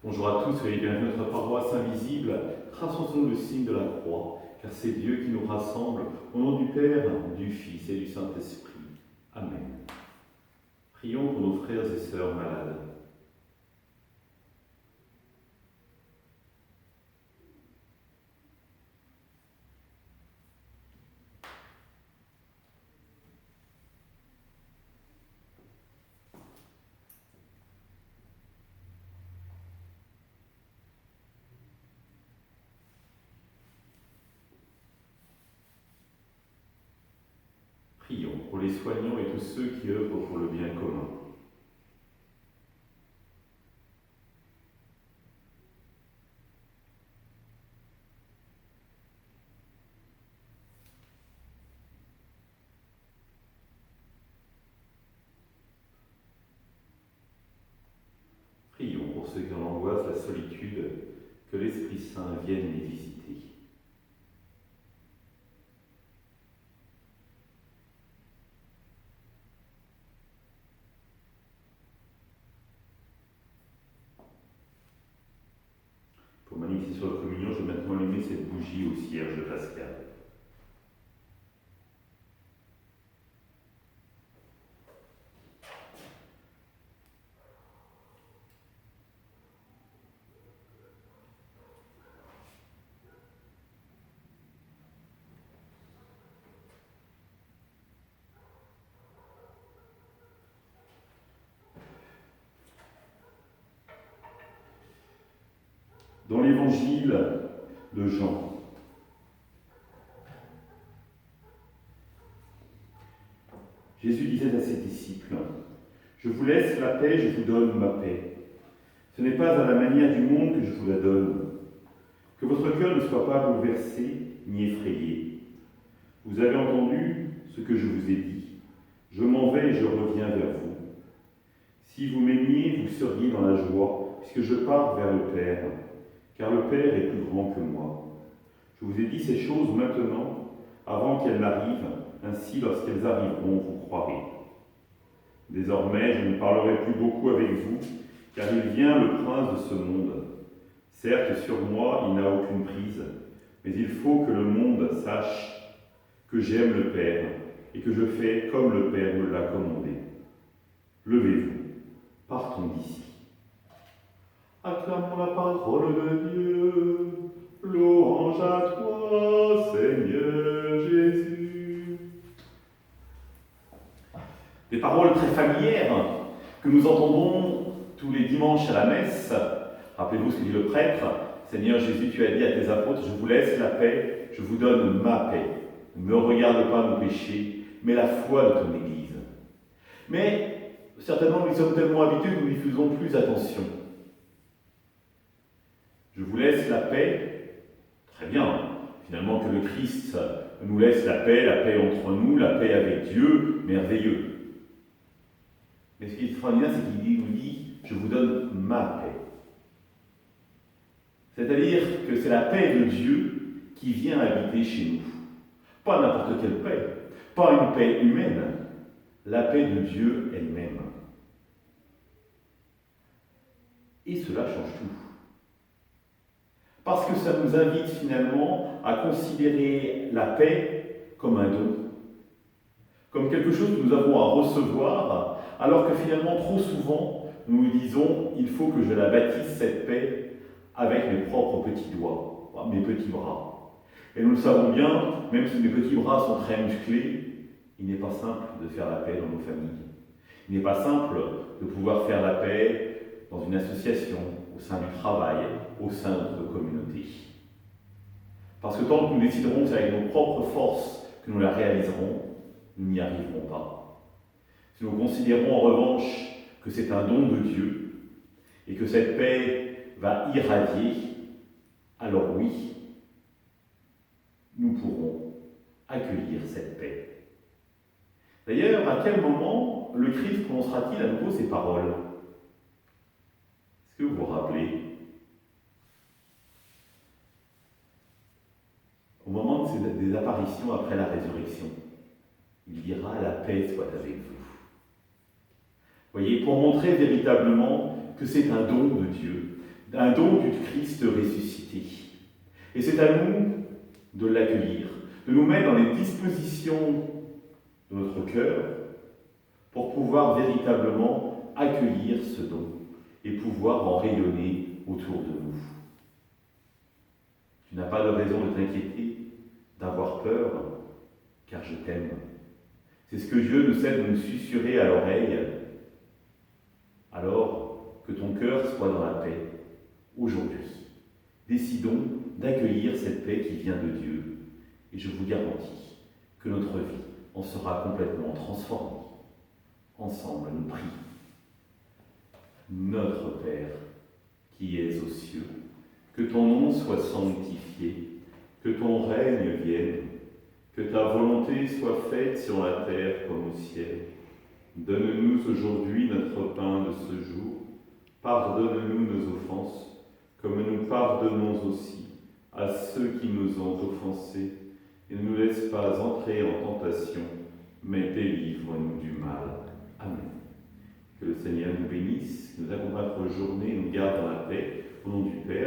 Bonjour à tous, soyez bienvenus à notre paroisse invisible. Traçons le signe de la croix, car c'est Dieu qui nous rassemble. Au nom du Père, du Fils et du Saint-Esprit. Amen. Prions pour nos frères et sœurs malades. Prions pour les soignants et tous ceux qui œuvrent pour le bien commun. Prions pour ceux qui en angoissent la solitude, que l'Esprit Saint vienne les visiter. Pour magnifier sur la communion, je vais maintenant allumer cette bougie au cierge de Pascal. Dans l'évangile de Jean, Jésus disait à ses disciples, « Je vous laisse la paix, je vous donne ma paix. Ce n'est pas à la manière du monde que je vous la donne. Que votre cœur ne soit pas bouleversé ni effrayé. Vous avez entendu ce que je vous ai dit. Je m'en vais et je reviens vers vous. Si vous m'aimiez, vous seriez dans la joie, puisque je pars vers le Père, car le Père est plus grand que moi. Je vous ai dit ces choses maintenant, avant qu'elles n'arrivent, ainsi lorsqu'elles arriveront, vous croirez. Désormais, je ne parlerai plus beaucoup avec vous, car il vient le prince de ce monde. Certes, sur moi, il n'a aucune prise, mais il faut que le monde sache que j'aime le Père et que je fais comme le Père me l'a commandé. Levez-vous, partons d'ici. Acclamons la parole de Dieu. Louange à toi, Seigneur Jésus. Des paroles très familières que nous entendons tous les dimanches à la messe. Rappelez-vous ce que dit le prêtre. Seigneur Jésus, tu as dit à tes apôtres, je vous laisse la paix, je vous donne ma paix. Ne regarde pas nos péchés, mais la foi de ton Église. Mais certainement, nous sommes tellement habitués que nous n'y faisons plus attention. Je vous laisse la paix. Très bien, finalement que le Christ nous laisse la paix entre nous, la paix avec Dieu, merveilleux. Mais ce qui est extraordinaire, c'est qu'il nous dit, je vous donne ma paix. C'est-à-dire que c'est la paix de Dieu qui vient habiter chez nous. Pas n'importe quelle paix, pas une paix humaine, la paix de Dieu elle-même. Et cela change tout. Parce que ça nous invite finalement à considérer la paix comme un don, comme quelque chose que nous avons à recevoir, alors que finalement trop souvent nous nous disons il faut que je la bâtisse cette paix avec mes propres petits doigts, mes petits bras. Et nous le savons bien, même si mes petits bras sont très musclés, il n'est pas simple de faire la paix dans nos familles. Il n'est pas simple de pouvoir faire la paix dans une association, au sein du travail, au sein de notre communauté. Parce que tant que nous déciderons que c'est avec nos propres forces que nous la réaliserons, nous n'y arriverons pas. Si nous considérons en revanche que c'est un don de Dieu et que cette paix va irradier, alors oui, nous pourrons accueillir cette paix. D'ailleurs, à quel moment le Christ prononcera-t-il à nouveau ces paroles ? Est-ce que vous vous rappelez ? Au moment des apparitions après la résurrection, il dira « La paix soit avec vous ». Voyez, pour montrer véritablement que c'est un don de Dieu, un don du Christ ressuscité. Et c'est à nous de l'accueillir, de nous mettre dans les dispositions de notre cœur pour pouvoir véritablement accueillir ce don et pouvoir en rayonner autour de nous. Tu n'as pas de raison de t'inquiéter, d'avoir peur, car je t'aime. C'est ce que Dieu ne cesse de nous susurrer à l'oreille. Alors que ton cœur soit dans la paix aujourd'hui. Décidons d'accueillir cette paix qui vient de Dieu. Et je vous garantis que notre vie en sera complètement transformée. Ensemble, nous prions. Notre Père, qui es aux cieux, que ton nom soit sanctifié, que ton règne vienne, que ta volonté soit faite sur la terre comme au ciel. Donne-nous aujourd'hui notre pain de ce jour. Pardonne-nous nos offenses, comme nous pardonnons aussi à ceux qui nous ont offensés. Et ne nous laisse pas entrer en tentation, mais délivre-nous du mal. Amen. Que le Seigneur nous bénisse, nous accompagne notre journée, nous garde dans la paix, au nom du Père,